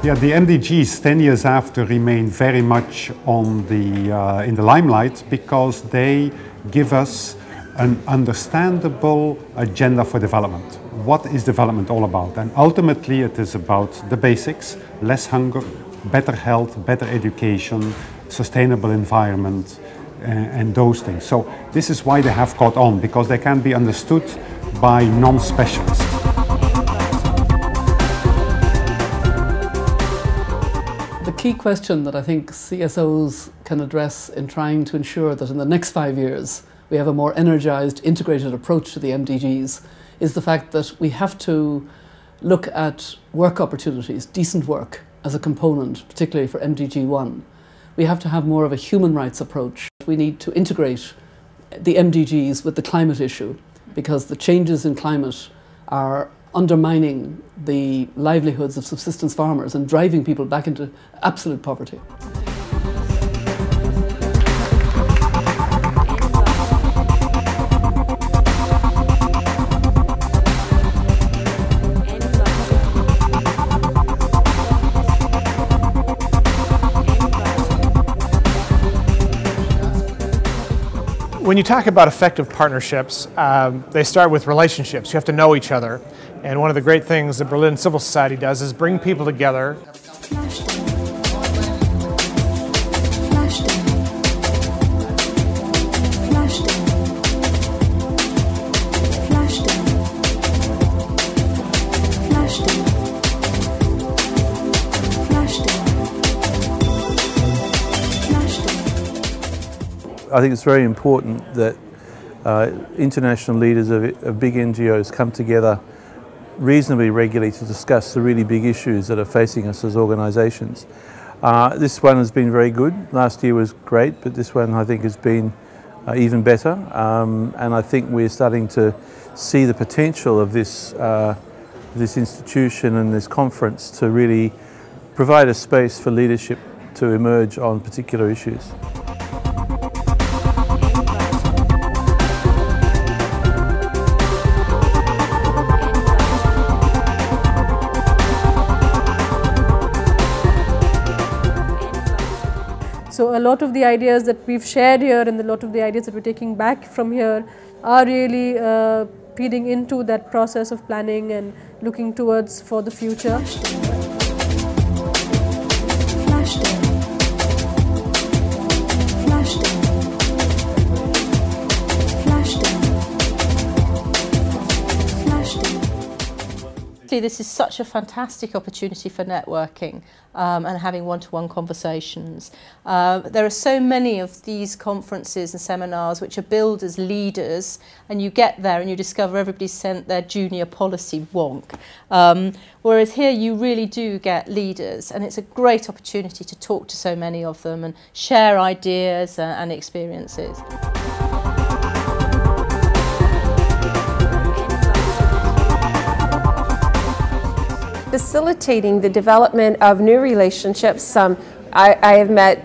Yeah, the MDGs 10 years after remain very much on in the limelight because they give us an understandable agenda for development. What is development all about? And ultimately it is about the basics: less hunger, better health, better education, sustainable environment, and those things. So this is why they have caught on, because they can be understood by non-specialists. The key question that I think CSOs can address in trying to ensure that in the next 5 years we have a more energised, integrated approach to the MDGs is the fact that we have to look at work opportunities, decent work, as a component, particularly for MDG 1. We have to have more of a human rights approach. We need to integrate the MDGs with the climate issue, because the changes in climate are undermining the livelihoods of subsistence farmers and driving people back into absolute poverty. When you talk about effective partnerships, they start with relationships. You have to know each other. And one of the great things that Berlin Civil Society does is bring people together. I think it's very important that international leaders of big NGOs come together reasonably regularly to discuss the really big issues that are facing us as organisations. This one has been very good. Last year was great, but this one I think has been even better. And I think we're starting to see the potential of this institution and this conference to really provide a space for leadership to emerge on particular issues. So a lot of the ideas that we've shared here and a lot of the ideas that we're taking back from here are really feeding into that process of planning and looking towards for the future. This is such a fantastic opportunity for networking and having one-to-one conversations. There are so many of these conferences and seminars which are billed as leaders, and you get there and you discover everybody's sent their junior policy wonk. Whereas here you really do get leaders, and it's a great opportunity to talk to so many of them and share ideas and experiences. Facilitating the development of new relationships. I have met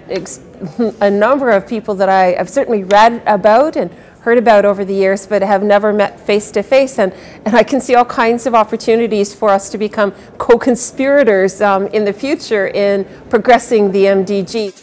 a number of people that I've certainly read about and heard about over the years, but have never met face to face, and I can see all kinds of opportunities for us to become co-conspirators in the future in progressing the MDG.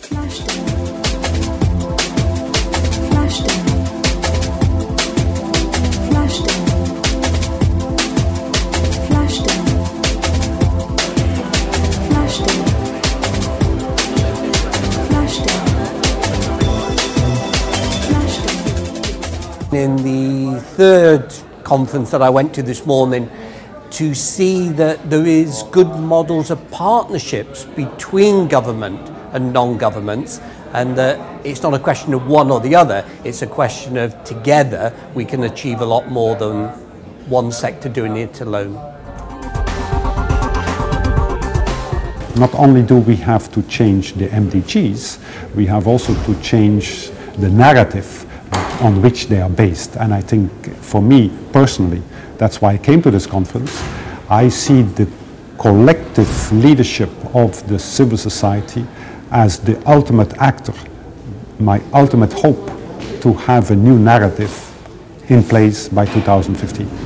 In the third conference that I went to this morning, to see that there is good models of partnerships between government and non-governments, and that it's not a question of one or the other, it's a question of together we can achieve a lot more than one sector doing it alone. Not only do we have to change the MDGs, we have also to change the narrative on which they are based. And I think for me personally, that's why I came to this conference. I see the collective leadership of the civil society as the ultimate actor, my ultimate hope to have a new narrative in place by 2015.